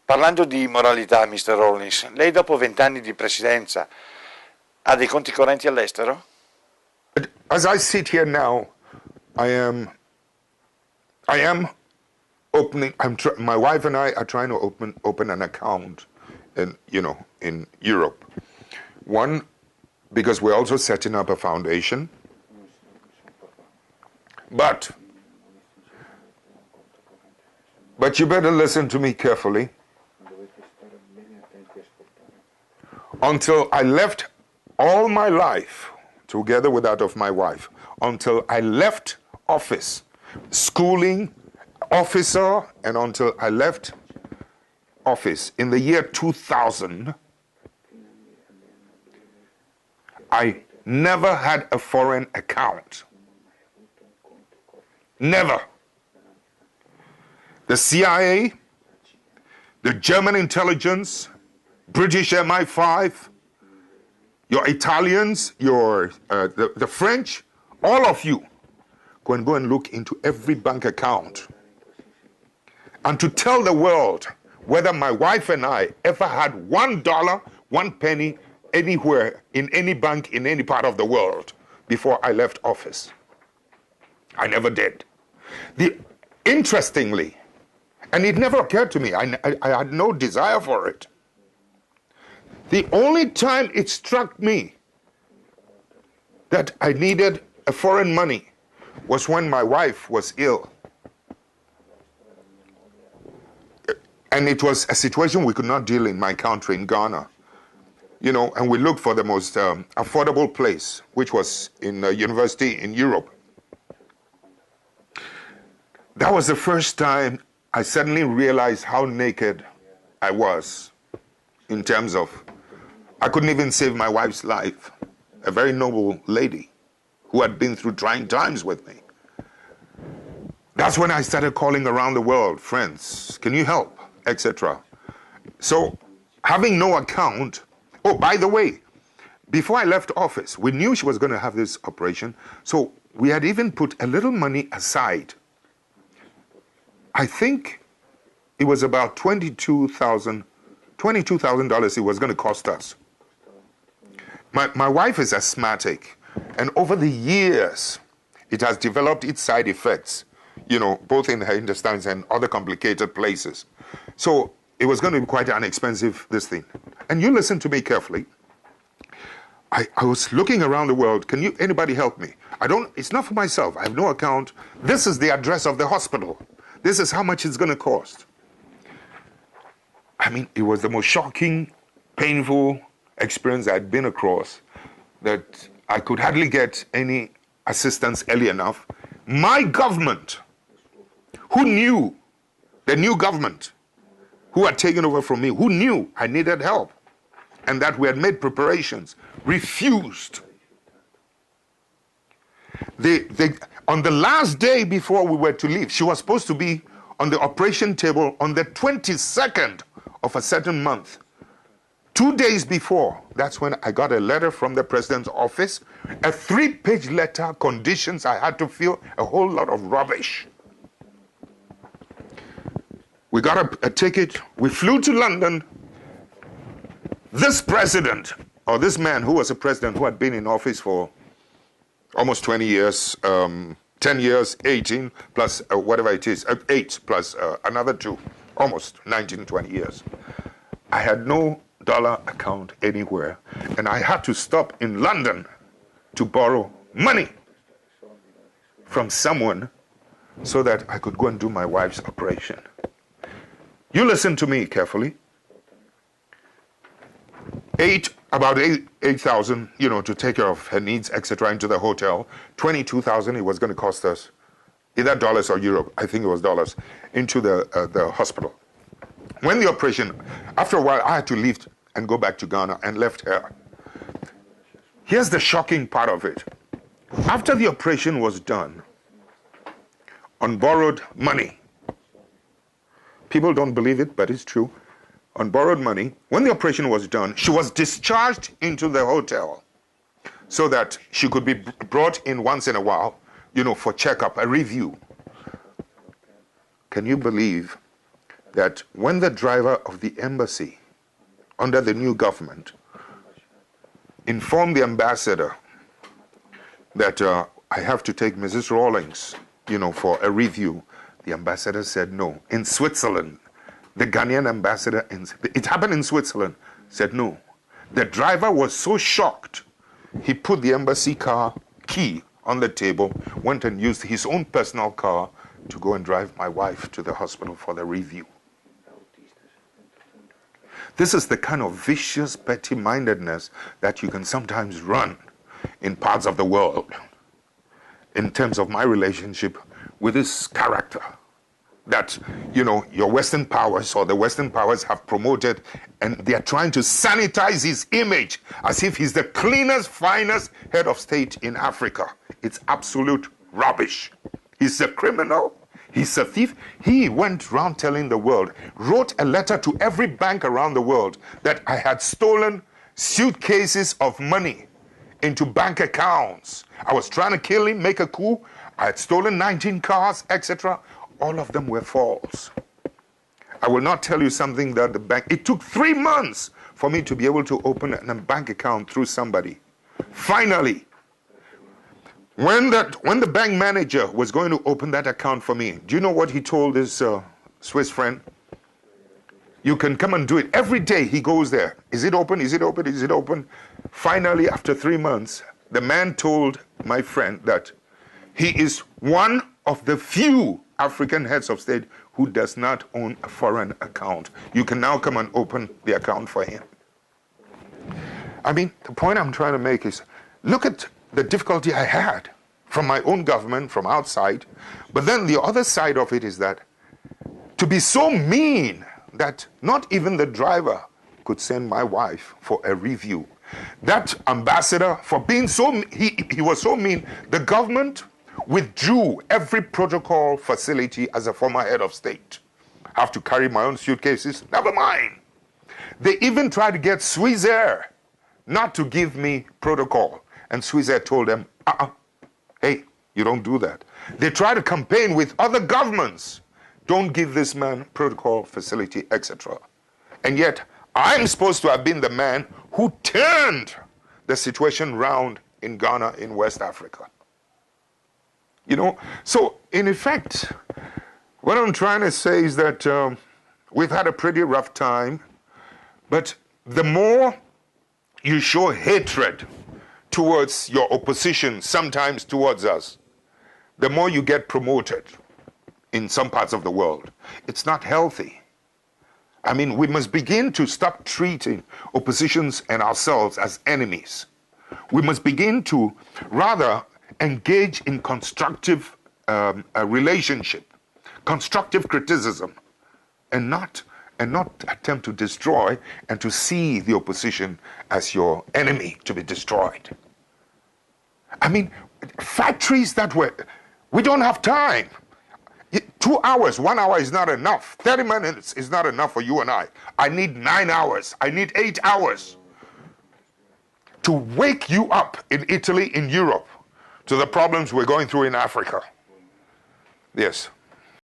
Parlando di moralità, Mr. Rawlings, lei dopo 20 anni di presidenza ha dei conti correnti all'estero? As I sit here now, I am opening. My wife and I are trying to open an account, in Europe. One, because we're also setting up a foundation. But you better listen to me carefully. Until I left all my life, together with that of my wife, until I left office, schooling, officer, and until I left office in the year 2000, I never had a foreign account. Never. The CIA, the German intelligence, British MI5, your Italians, the French, all of you go and look into every bank account. And to tell the world whether my wife and I ever had $1, 1 penny, anywhere, in any bank, in any part of the world before I left office. I never did. Interestingly, and it never occurred to me, I had no desire for it. The only time it struck me that I needed a foreign money was when my wife was ill. And it was a situation we could not deal in my country, in Ghana. And we looked for the most affordable place, which was in a university in Europe. That was the first time I suddenly realized how naked I was in terms of, I couldn't even save my wife's life, a very noble lady who had been through trying times with me. That's when I started calling around the world, friends, can you help, etc. So, having no account, oh, by the way, before I left office, we knew she was going to have this operation, so we had even put a little money aside. I think it was about $22,000 it was going to cost us. My wife is asthmatic, and over the years, it has developed its side effects, both in her intestines and other complicated places. So it was going to be quite an expensive, this thing. And you listen to me carefully. I was looking around the world, anybody help me? It's not for myself, I have no account. This is the address of the hospital. This is how much it's going to cost. I mean, it was the most shocking, painful experience I'd been across, that I could hardly get any assistance early enough. My government, who knew, the new government, who had taken over from me, who knew I needed help, and that we had made preparations, refused. On the last day before we were to leave, she was supposed to be on the operation table on the 22nd of a certain month. 2 days before, that's when I got a letter from the president's office, a 3-page letter, conditions I had to fill, a whole lot of rubbish. We got a ticket, we flew to London. This president, or this man who was a president who had been in office for almost 20 years, 10 years, 18, plus whatever it is, 8 plus another 2, almost 19, 20 years. I had no dollar account anywhere, and I had to stop in London to borrow money from someone so that I could go and do my wife's operation. You listen to me carefully. About 8,000, to take care of her needs, etc., into the hotel. 22,000 it was going to cost us, either dollars or euro, I think it was dollars, into the hospital. When the operation, after a while, I had to leave and go back to Ghana and left her. Here's the shocking part of it. After the operation was done, on borrowed money, people don't believe it, but it's true, on borrowed money, when the operation was done, she was discharged into the hotel so that she could be brought in once in a while, for checkup, a review. Can you believe that when the driver of the embassy under the new government informed the ambassador that I have to take Mrs. Rawlings, for a review, the ambassador said no. In Switzerland, the Ghanaian ambassador, it happened in Switzerland, said no. The driver was so shocked, he put the embassy car key on the table, went and used his own personal car to go and drive my wife to the hospital for the review. This is the kind of vicious petty-mindedness that you can sometimes run in parts of the world in terms of my relationship with this character that, your Western powers or the Western powers have promoted, and they are trying to sanitize his image as if he's the cleanest, finest head of state in Africa. It's absolute rubbish. He's a criminal. He's a thief. He went around telling the world, wrote a letter to every bank around the world that I had stolen suitcases of money into bank accounts. I was trying to kill him, make a coup. I had stolen 19 cars, etc. All of them were false. I will not tell you something that the bank... It took 3 months for me to be able to open a bank account through somebody. Finally, when the bank manager was going to open that account for me, do you know what he told his Swiss friend? You can come and do it. Every day he goes there. Is it open? Is it open? Is it open? Finally, after 3 months, the man told my friend that he is one of the few African heads of state who does not own a foreign account. You can now come and open the account for him. I mean, the point I'm trying to make is, look at the difficulty I had from my own government, from outside. But then the other side of it is that to be so mean that not even the driver could send my wife for a review. That ambassador, for being so, he was so mean, the government withdrew every protocol facility as a former head of state. I have to carry my own suitcases, never mind. They even tried to get Swissair not to give me protocol. And Swissair told them, hey, you don't do that. They tried to campaign with other governments. Don't give this man protocol facility, etc. And yet, I'm supposed to have been the man who turned the situation round in Ghana, in West Africa. So in effect, what I'm trying to say is that we've had a pretty rough time, but the more you show hatred towards your opposition, sometimes towards us, the more you get promoted in some parts of the world. It's not healthy. I mean, we must begin to stop treating oppositions and ourselves as enemies. We must begin to rather engage in constructive relationship, constructive criticism, and not attempt to destroy and to see the opposition as your enemy to be destroyed. I mean, factories we don't have time. 2 hours, 1 hour is not enough. 30 minutes is not enough for you and I. I need 9 hours. I need 8 hours to wake you up in Italy, in Europe, to the problems we're going through in Africa. Yes.